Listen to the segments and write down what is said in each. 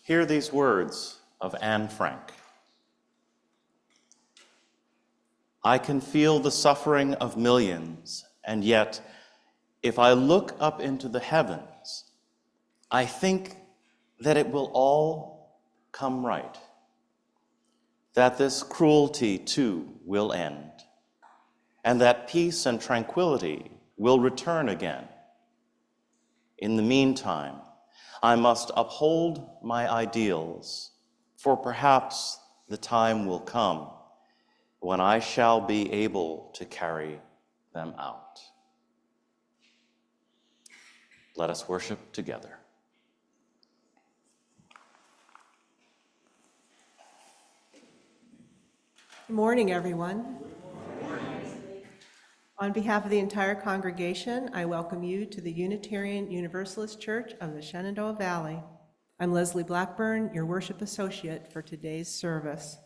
Hear these words of Anne Frank. I can feel the suffering of millions, and yet, if I look up into the heavens, I think that it will all come right, that this cruelty too will end, and that peace and tranquility will return again. In the meantime, I must uphold my ideals, for perhaps the time will come when I shall be able to carry them out. Let us worship together. Good morning, everyone. On behalf of the entire congregation, I welcome you to the Unitarian Universalist Church of the Shenandoah Valley. I'm Leslie Blackburn, your worship associate for today's service.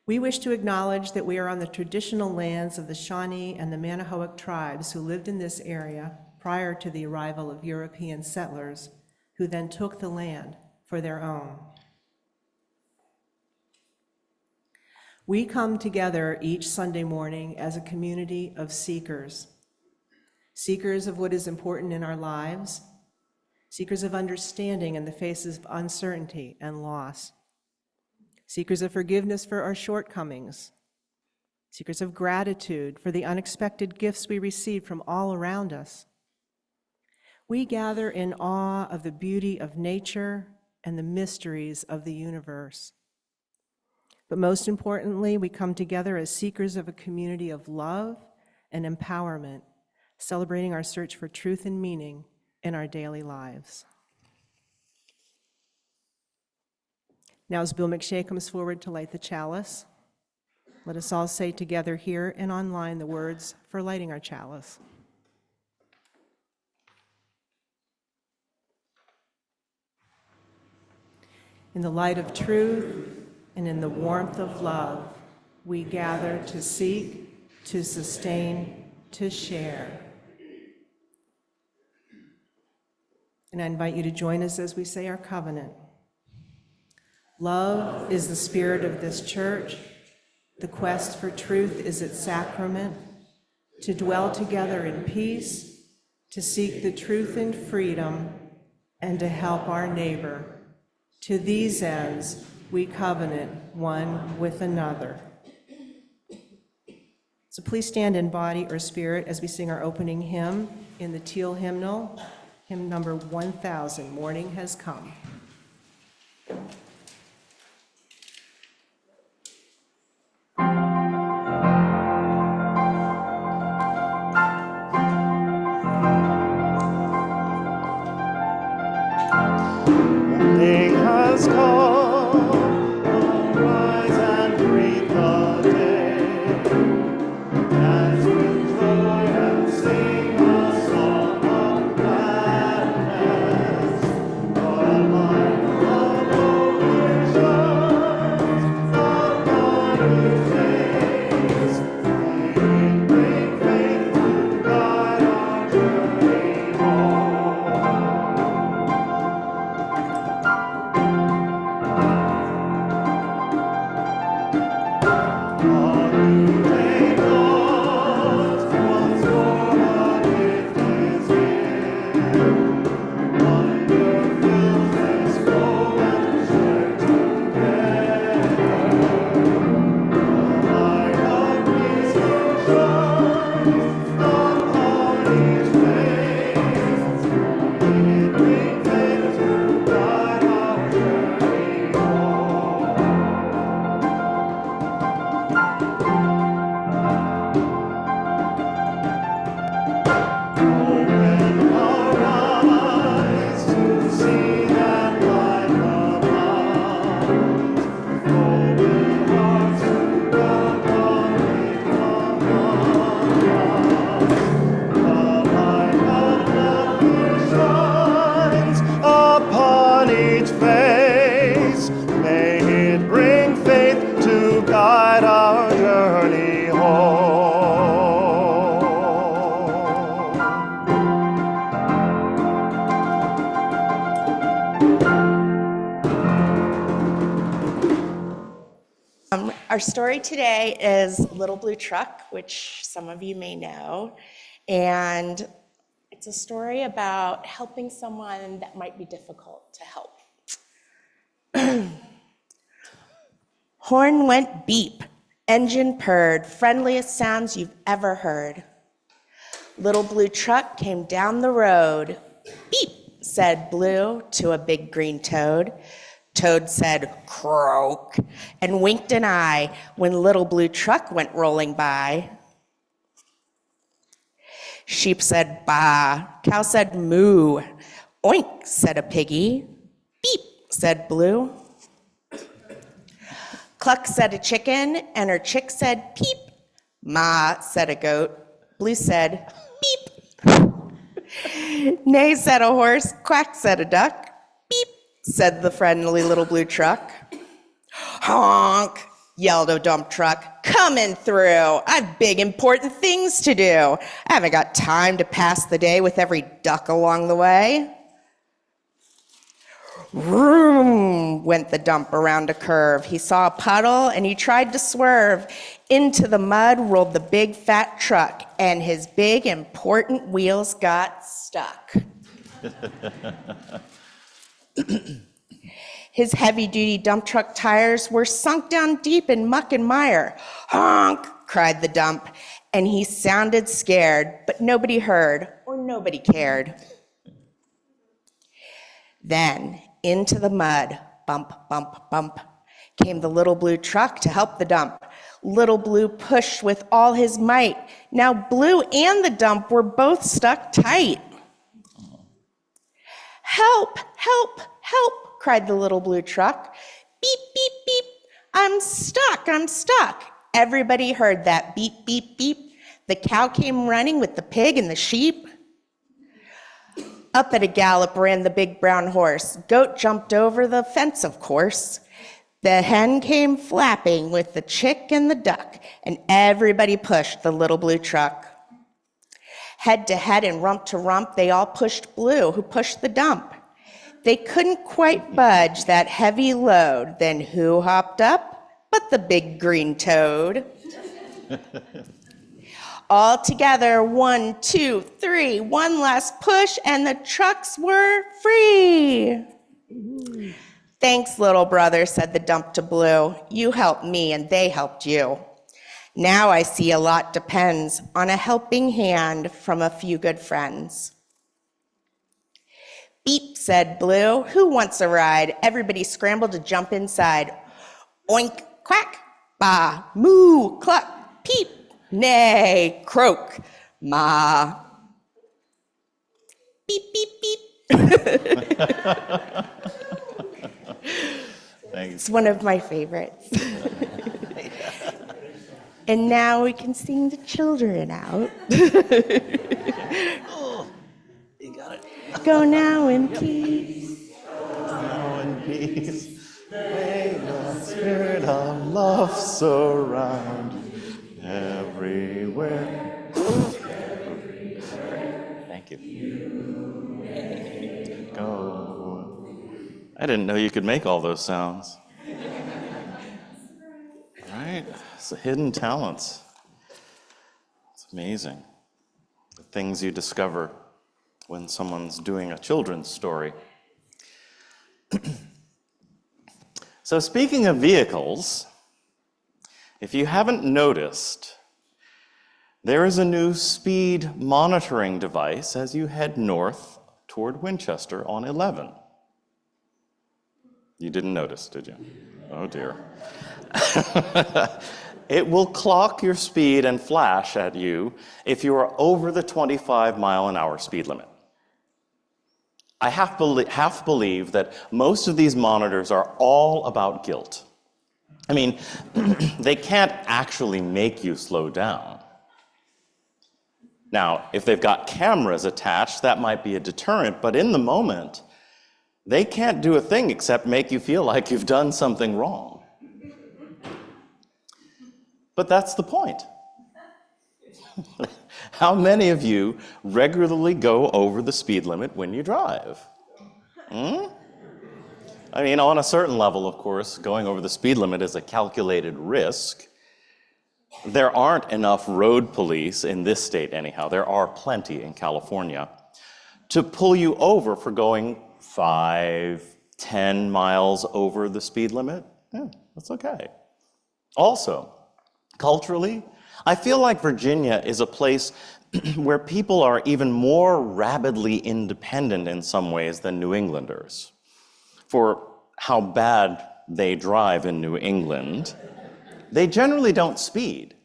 We wish to acknowledge that we are on the traditional lands of the Shawnee and the Manahoac tribes who lived in this area prior to the arrival of European settlers, who then took the land for their own. We come together each Sunday morning as a community of seekers, seekers of what is important in our lives, seekers of understanding in the faces of uncertainty and loss, seekers of forgiveness for our shortcomings, seekers of gratitude for the unexpected gifts we receive from all around us. We gather in awe of the beauty of nature and the mysteries of the universe. But most importantly, we come together as seekers of a community of love and empowerment, celebrating our search for truth and meaning in our daily lives. Now, as Bill McShay comes forward to light the chalice, let us all say together here and online the words for lighting our chalice. In the light of truth and in the warmth of love, we gather to seek, to sustain, to share. And I invite you to join us as we say our covenant. Love is the spirit of this church. The quest for truth is its sacrament. To dwell together in peace, to seek the truth in freedom, and to help our neighbor. To these ends, we covenant one with another. So please stand in body or spirit as we sing our opening hymn in the teal hymnal, hymn number 1000, Morning Has Come. Morning has come, arise and greet the day. Dance with joy and sing a song of gladness. The light of hope shines upon each face. May it bring faith to guide our journey home. Our story today is Little Blue Truck, which some of you may know, and it's a story about helping someone that might be difficult to help. Horn went beep, engine purred, friendliest sounds you've ever heard. Little Blue Truck came down the road. Beep, said Blue to a big green toad. Toad said, croak, and winked an eye when Little Blue Truck went rolling by. Sheep said, baa. Cow said, moo. Oink, said a piggy. Beep, said Blue. Cluck, said a chicken, and her chick said, peep. Ma, said a goat. Blue said, beep. Neigh, said a horse. Quack, said a duck. Beep, said the friendly Little Blue Truck. Honk, yelled a dump truck. Coming through. I've big important things to do. I haven't got time to pass the day with every duck along the way. Vroom, went the dump around a curve. He saw a puddle and he tried to swerve. Into the mud rolled the big fat truck, and his big important wheels got stuck. His heavy-duty dump truck tires were sunk down deep in muck and mire. Honk, cried the dump, and he sounded scared, but nobody heard or nobody cared. Then, into the mud, bump, bump, bump, came the Little Blue Truck to help the dump. Little Blue pushed with all his might. Now Blue and the dump were both stuck tight. Help, help, help, cried the Little Blue truck. Beep, beep, beep. I'm stuck, I'm stuck. Everybody heard that beep, beep, beep. The cow came running with the pig and the sheep. Up at a gallop ran the big brown horse. Goat jumped over the fence, of course. The hen came flapping with the chick and the duck, and everybody pushed the Little Blue truck. Head to head and rump to rump, they all pushed Blue, who pushed the dump. They couldn't quite budge that heavy load. Then who hopped up but the big green toad? All together, 1, 2, 3, one last push, and the trucks were free. Thanks, little brother, said the dump to Blue. You helped me and they helped you. Now I see a lot depends on a helping hand from a few good friends. Beep, said Blue. Who wants a ride? Everybody scrambled to jump inside. Oink, quack, ba, moo, cluck, peep, neigh, croak, ma. Beep, beep, beep. It's one of my favorites. And now we can sing the children out. Oh, you got it. Go now in peace. Now in peace, may the spirit of love surround everywhere. Thank you. Go. I didn't know you could make all those sounds. Right? It's a hidden talent. It's amazing. The things you discover when someone's doing a children's story. So speaking of vehicles, if you haven't noticed, there is a new speed monitoring device as you head north toward Winchester on 11. You didn't notice, did you? Oh dear. It will clock your speed and flash at you if you are over the 25-mile-an-hour speed limit. I half believe that most of these monitors are all about guilt. I mean, they can't actually make you slow down. Now, if they've got cameras attached, that might be a deterrent, but in the moment, they can't do a thing except make you feel like you've done something wrong. But that's the point. How many of you regularly go over the speed limit when you drive? I mean, on a certain level, of course, going over the speed limit is a calculated risk. There aren't enough road police in this state anyhow. There are plenty in California to pull you over for going 5, 10 miles over the speed limit. Yeah, that's okay. Also, culturally, I feel like Virginia is a place where people are even more rabidly independent in some ways than New Englanders. For how bad they drive in New England, they generally don't speed.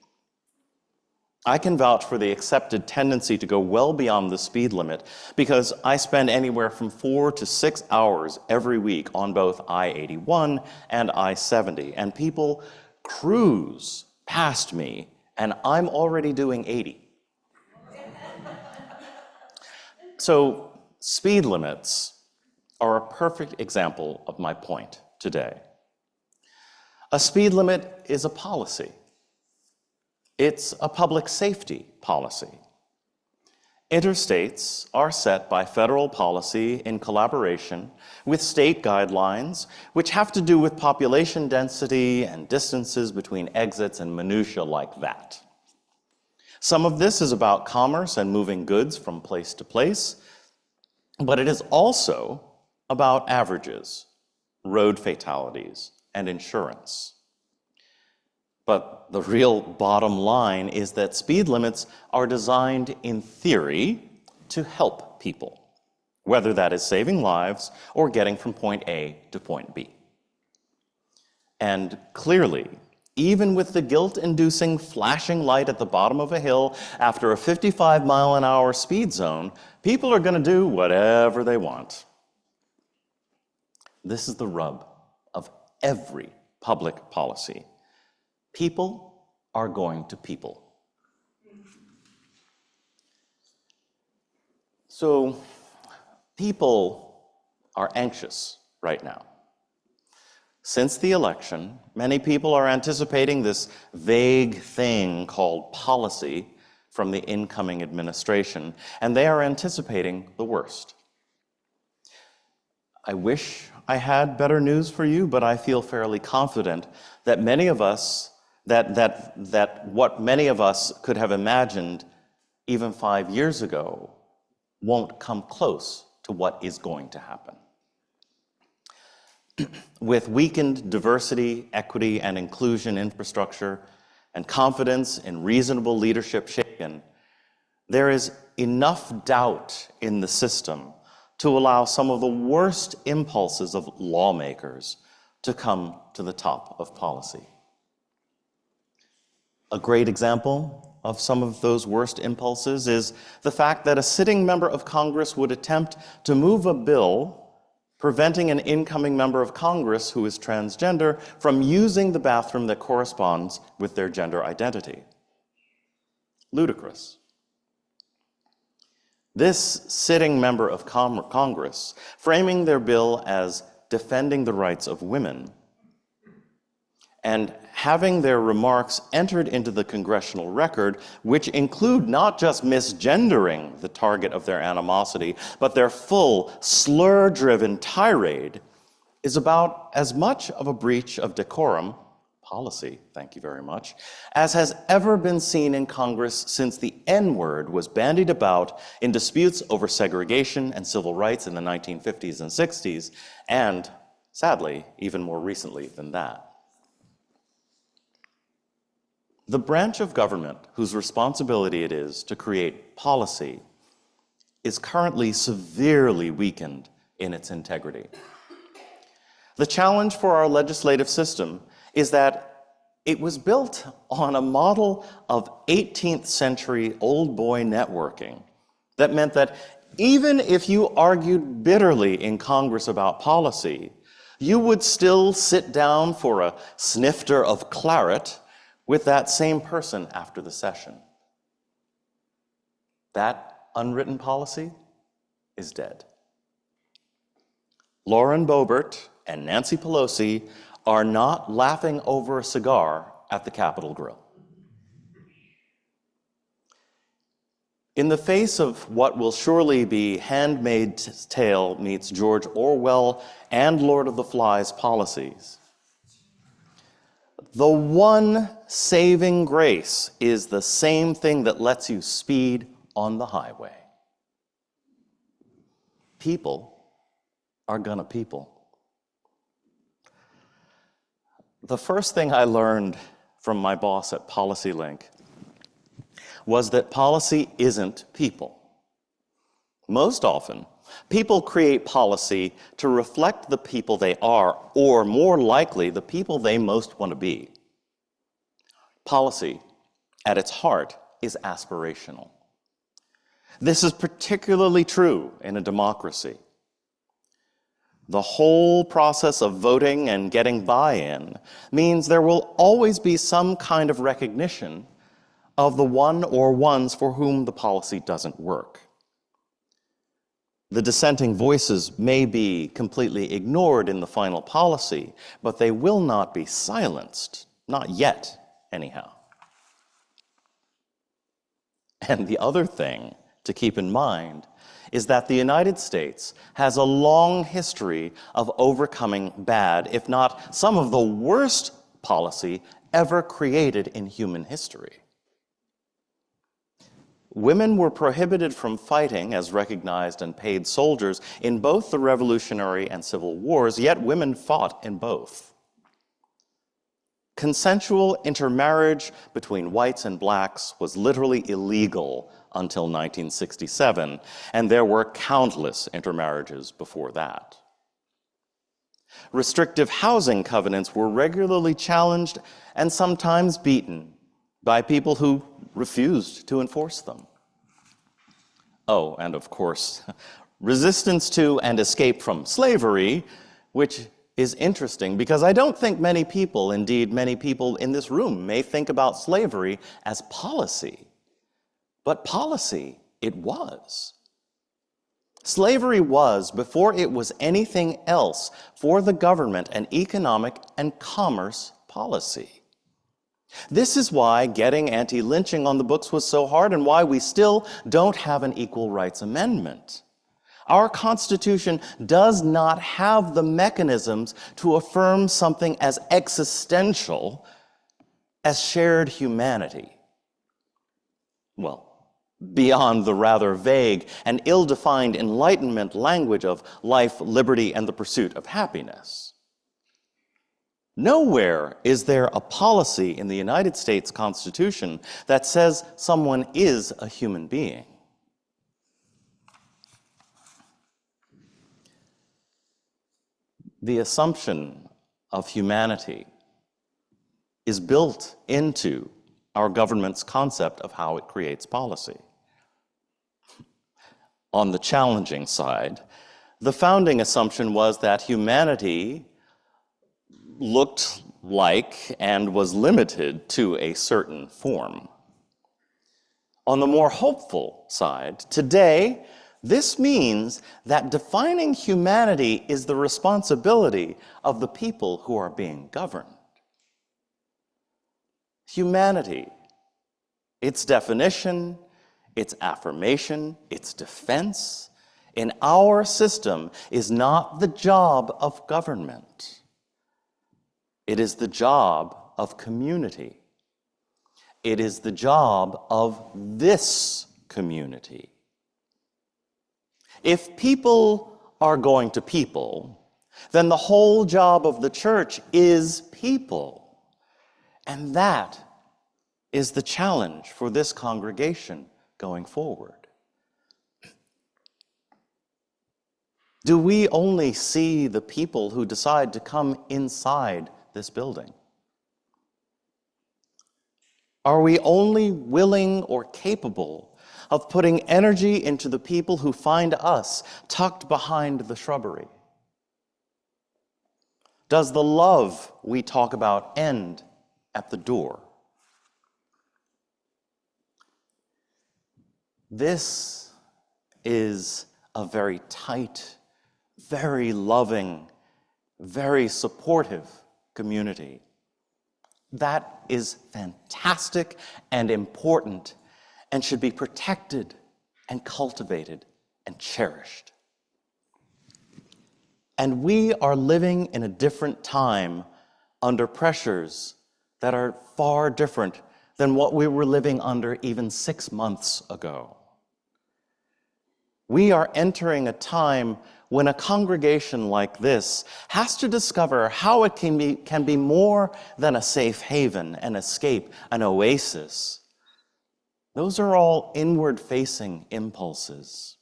I can vouch for the accepted tendency to go well beyond the speed limit because I spend anywhere from 4 to 6 hours every week on both I-81 and I-70, and people cruise past me, and I'm already doing 80. So speed limits are a perfect example of my point today. A speed limit is a policy. It's a public safety policy. Interstates are set by federal policy in collaboration with state guidelines, which have to do with population density and distances between exits and minutiae like that. Some of this is about commerce and moving goods from place to place, but it is also about averages, road fatalities, and insurance. But the real bottom line is that speed limits are designed in theory to help people, whether that is saving lives or getting from point A to point B. And clearly, Even with the guilt-inducing flashing light at the bottom of a hill after a 55-mile-an-hour speed zone, people are going to do whatever they want. This is the rub of every public policy. People are going to people. So, people are anxious right now. Since the election, many people are anticipating this vague thing called policy from the incoming administration, and they are anticipating the worst. I wish I had better news for you, but I feel fairly confident that many of us, that what many of us could have imagined even 5 years ago won't come close to what is going to happen. With weakened diversity, equity, and inclusion infrastructure, and confidence in reasonable leadership shaken, there is enough doubt in the system to allow some of the worst impulses of lawmakers to come to the top of policy. A great example of some of those worst impulses is the fact that a sitting member of Congress would attempt to move a bill preventing an incoming member of Congress who is transgender from using the bathroom that corresponds with their gender identity. Ludicrous. This sitting member of Congress, framing their bill as defending the rights of women, and having their remarks entered into the congressional record, which include not just misgendering the target of their animosity, but their full slur-driven tirade, is about as much of a breach of decorum, policy, thank you very much, as has ever been seen in Congress since the N-word was bandied about in disputes over segregation and civil rights in the 1950s and 60s, and, sadly, even more recently than that. The branch of government whose responsibility it is to create policy is currently severely weakened in its integrity. The challenge for our legislative system is that it was built on a model of 18th century old boy networking that meant that even if you argued bitterly in Congress about policy, you would still sit down for a snifter of claret with that same person after the session. That unwritten policy is dead. Lauren Boebert and Nancy Pelosi are not laughing over a cigar at the Capitol Grill. In the face of what will surely be Handmaid's Tale meets George Orwell and Lord of the Flies policies, the one saving grace is the same thing that lets you speed on the highway. People are gonna people. The first thing I learned from my boss at PolicyLink was that policy isn't people. Most often, people create policy to reflect the people they are, or more likely, the people they most want to be. Policy, at its heart, is aspirational. This is particularly true in a democracy. The whole process of voting and getting buy-in means there will always be some kind of recognition of the one or ones for whom the policy doesn't work. The dissenting voices may be completely ignored in the final policy, but they will not be silenced, not yet, anyhow. And the other thing to keep in mind is that the United States has a long history of overcoming bad, if not some of the worst policy ever created in human history. Women were prohibited from fighting as recognized and paid soldiers in both the Revolutionary and Civil Wars, yet women fought in both. Consensual intermarriage between whites and blacks was literally illegal until 1967, and there were countless intermarriages before that. Restrictive housing covenants were regularly challenged and sometimes beaten by people who refused to enforce them. Oh, and of course, resistance to and escape from slavery, which is interesting because I don't think many people, indeed many people in this room, may think about slavery as policy. But policy it was. Slavery was, before it was anything else, for the government an economic and commerce policy. This is why getting anti-lynching on the books was so hard and why we still don't have an equal rights amendment. Our Constitution does not have the mechanisms to affirm something as existential as shared humanity. Well, beyond the rather vague and ill-defined Enlightenment language of life, liberty, and the pursuit of happiness. Nowhere is there a policy in the United States Constitution that says someone is a human being. The assumption of humanity is built into our government's concept of how it creates policy. On the challenging side, the founding assumption was that humanity looked like and was limited to a certain form. On the more hopeful side, today, this means that defining humanity is the responsibility of the people who are being governed. Humanity, its definition, its affirmation, its defense, in our system is not the job of government. It is the job of community. It is the job of this community. If people are going to people, then the whole job of the church is people. And that is the challenge for this congregation going forward. Do we only see the people who decide to come inside this building? Are we only willing or capable of putting energy into the people who find us tucked behind the shrubbery? Does the love we talk about end at the door? This is a very tight, very loving, very supportive community. That is fantastic and important and should be protected and cultivated and cherished. And we are living in a different time under pressures that are far different than what we were living under even 6 months ago. We are entering a time when a congregation like this has to discover how it can be more than a safe haven, an escape, an oasis. Those are all inward-facing impulses.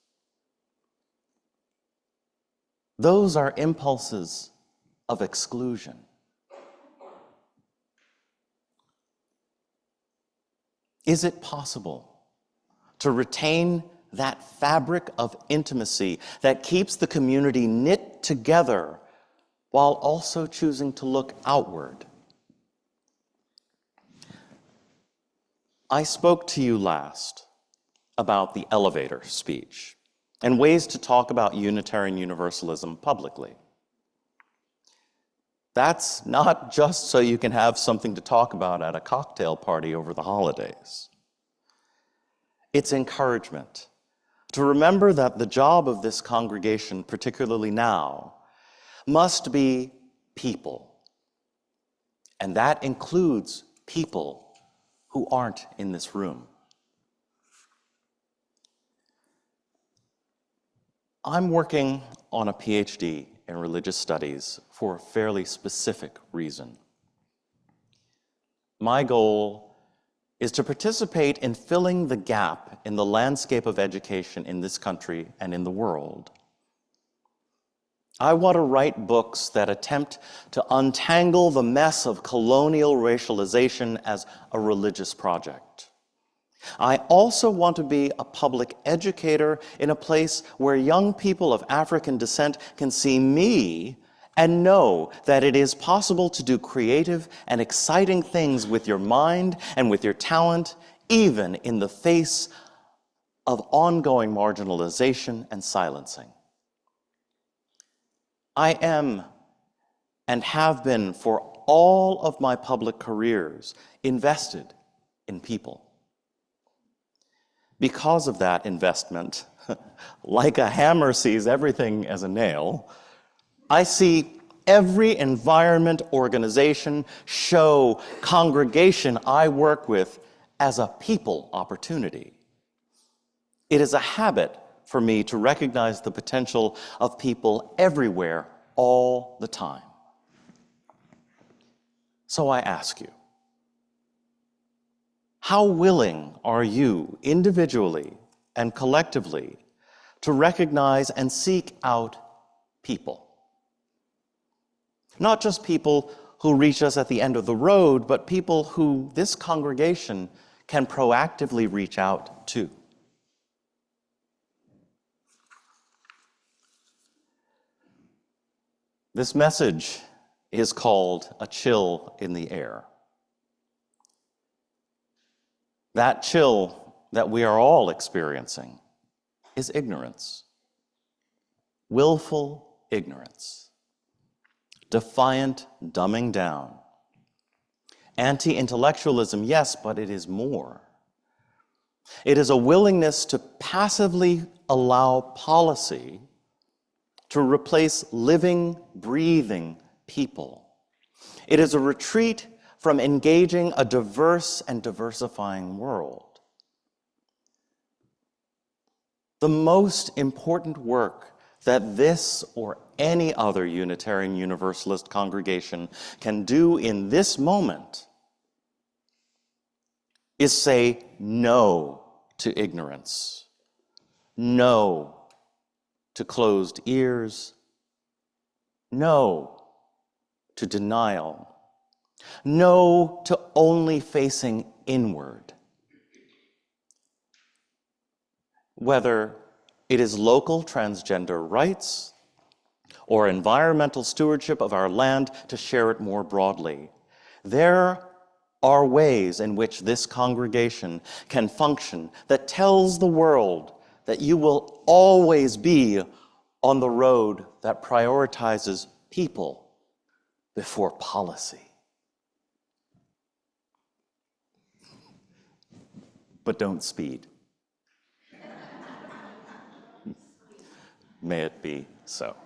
Those are impulses of exclusion. Is it possible to retain that fabric of intimacy that keeps the community knit together while also choosing to look outward? I spoke to you last about the elevator speech and ways to talk about Unitarian Universalism publicly. That's not just so you can have something to talk about at a cocktail party over the holidays. It's encouragement to remember that the job of this congregation, particularly now, must be people. And that includes people who aren't in this room. I'm working on a PhD in religious studies for a fairly specific reason. My goal is to participate in filling the gap in the landscape of education in this country and in the world. I want to write books that attempt to untangle the mess of colonial racialization as a religious project. I also want to be a public educator in a place where young people of African descent can see me and know that it is possible to do creative and exciting things with your mind and with your talent, even in the face of ongoing marginalization and silencing. I am and have been for all of my public careers invested in people. Because of that investment, like a hammer sees everything as a nail, I see every environment, organization, show, congregation I work with as a people opportunity. It is a habit for me to recognize the potential of people everywhere, all the time. So I ask you, how willing are you individually and collectively to recognize and seek out people? Not just people who reach us at the end of the road, but people who this congregation can proactively reach out to. This message is called A Chill in the Air. That chill that we are all experiencing is ignorance. Willful ignorance. Defiant dumbing down. Anti-intellectualism, yes, but it is more. It is a willingness to passively allow policy to replace living, breathing people. It is a retreat from engaging a diverse and diversifying world. The most important work that this or any other Unitarian Universalist congregation can do in this moment is say no to ignorance, no to closed ears, no to denial, no to only facing inward. Whether it is local transgender rights or environmental stewardship of our land, to share it more broadly, there are ways in which this congregation can function that tells the world that you will always be on the road that prioritizes people before policy. But don't speed. May it be so.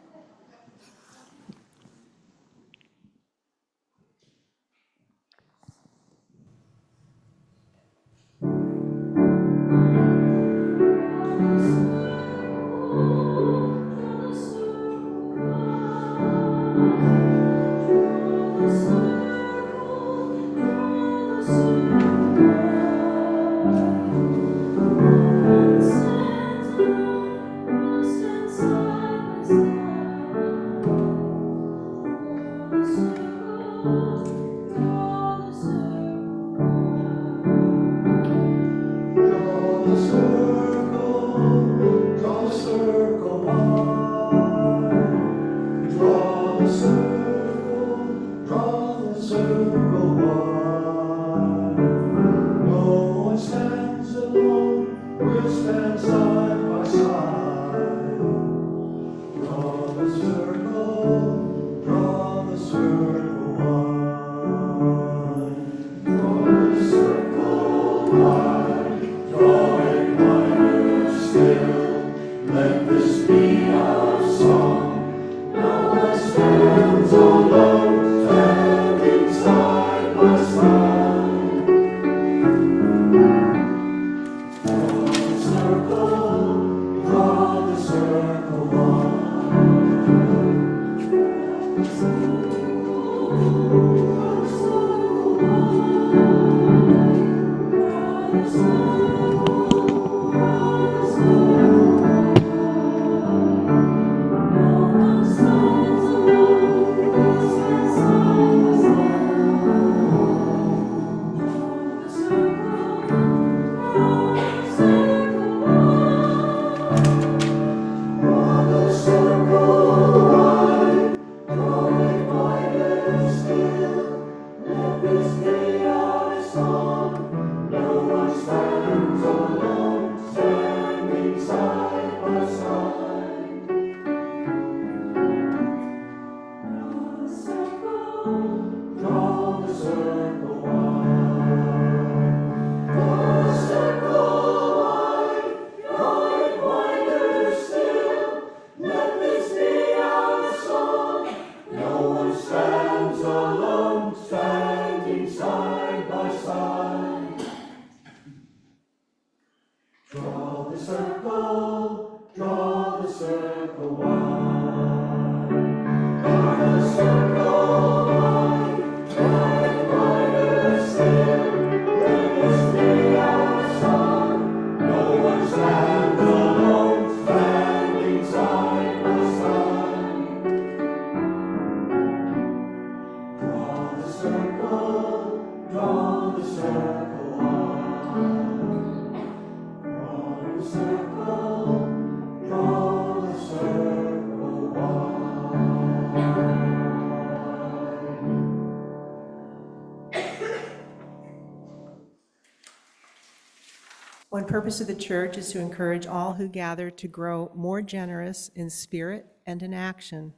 One purpose of the church is to encourage all who gather to grow more generous in spirit and in action.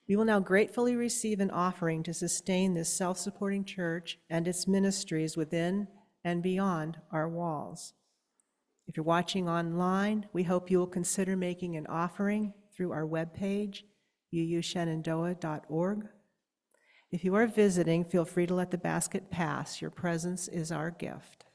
We will now gratefully receive an offering to sustain this self-supporting church and its ministries within and beyond our walls. If you're watching online, we hope you will consider making an offering through our webpage, uushenandoah.org. If you are visiting, feel free to let the basket pass. Your presence is our gift.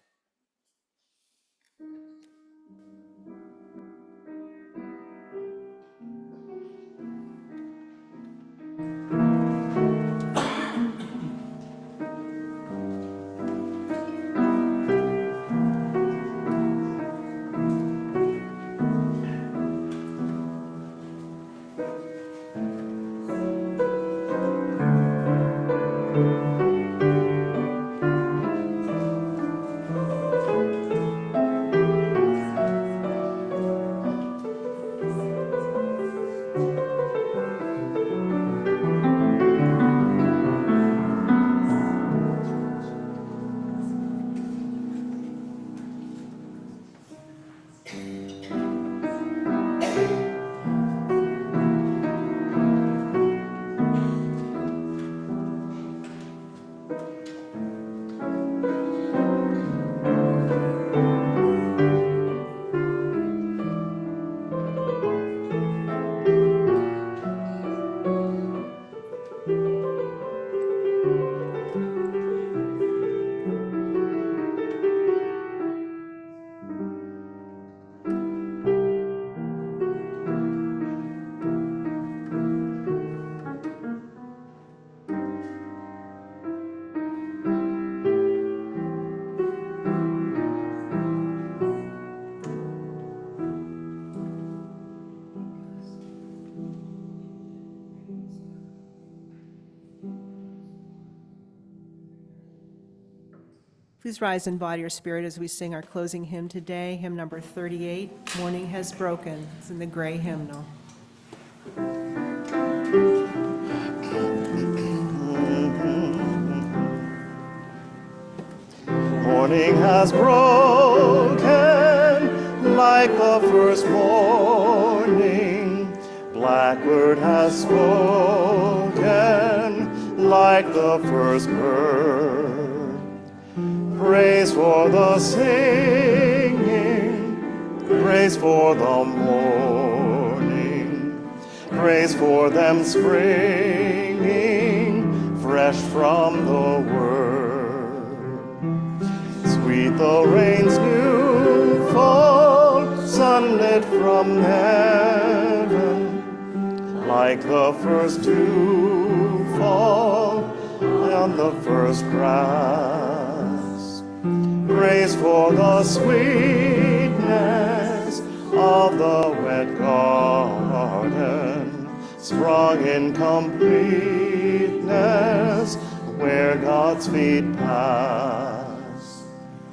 Please rise in body or spirit as we sing our closing hymn today, hymn number 38, Morning Has Broken. It's in the gray hymnal. Morning has broken like the first morning. Blackbird has spoken like the first bird. Praise for the singing, praise for the morning, praise for them springing fresh from the word. Sweet the rain's new fall, sunlit from heaven, like the first dew fall on the first grass. Praise for the sweetness of the wet garden, sprung in completeness where God's feet pass.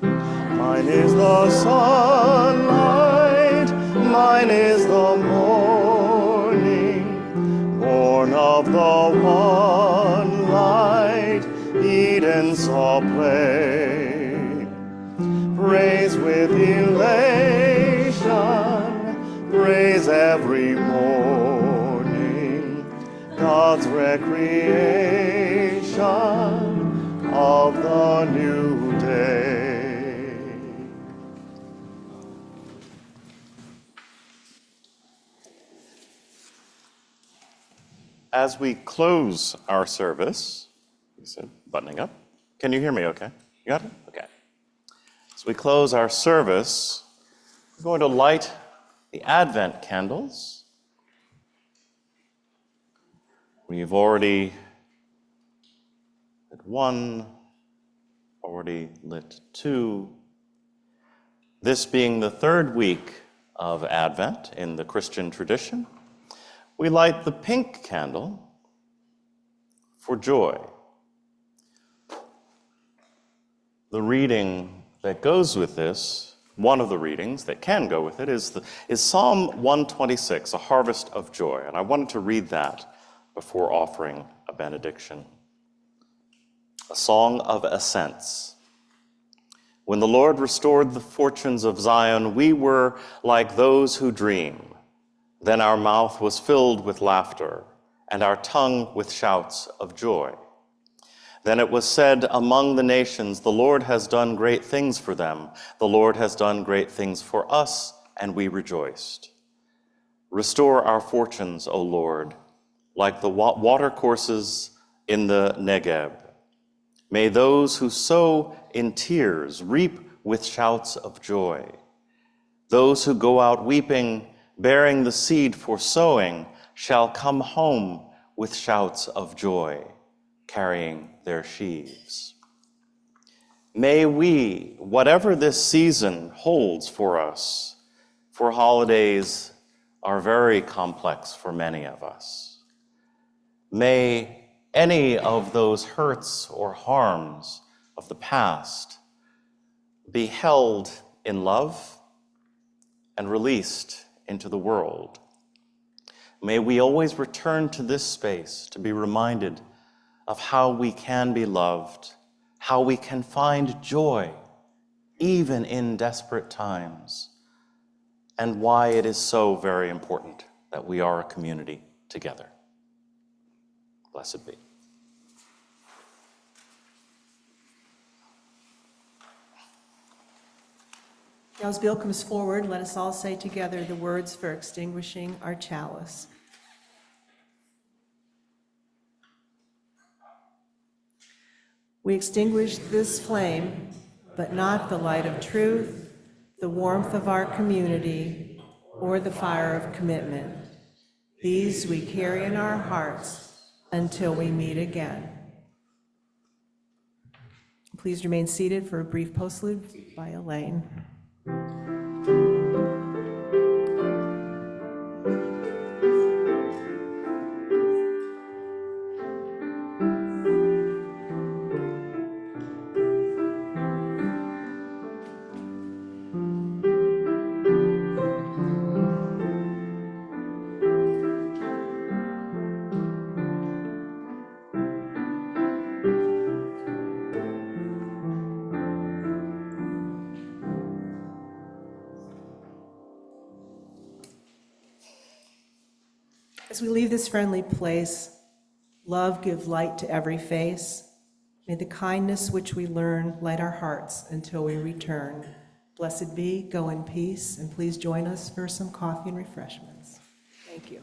Mine is the sunlight, mine is the morning, born of the one light Eden saw play. Praise with elation, praise every morning, God's recreation of the new day. As we close our service, you said buttoning up. Can you hear me okay? You got it? Okay. As we close our service, we're going to light the Advent candles. We've already lit one, already lit two. This being the third week of Advent in the Christian tradition, we light the pink candle for joy. The reading that goes with this One of the readings that can go with it is Psalm 126, A Harvest of Joy. And I wanted to read that before offering a benediction. A song of ascents. When the Lord restored the fortunes of Zion, we were like those who dream. Then our mouth was filled with laughter, and our tongue with shouts of joy. Then it was said among the nations, the Lord has done great things for them. The Lord has done great things for us, and we rejoiced. Restore our fortunes, O Lord, like the watercourses in the Negeb. May those who sow in tears reap with shouts of joy. Those who go out weeping, bearing the seed for sowing, shall come home with shouts of joy, carrying their sheaves. May we, whatever this season holds for us, for holidays are very complex for many of us, may any of those hurts or harms of the past be held in love and released into the world. May we always return to this space to be reminded of how we can be loved, how we can find joy even in desperate times, and why it is so very important that we are a community together. Blessed be. Now, as Bill comes forward, let us all say together the words for extinguishing our chalice. We extinguish this flame, but not the light of truth, the warmth of our community, or the fire of commitment. These we carry in our hearts until we meet again. Please remain seated for a brief postlude by Elaine. As we leave this friendly place, love give light to every face. May the kindness which we learn light our hearts until we return. Blessed be, go in peace, and please join us for some coffee and refreshments. Thank you.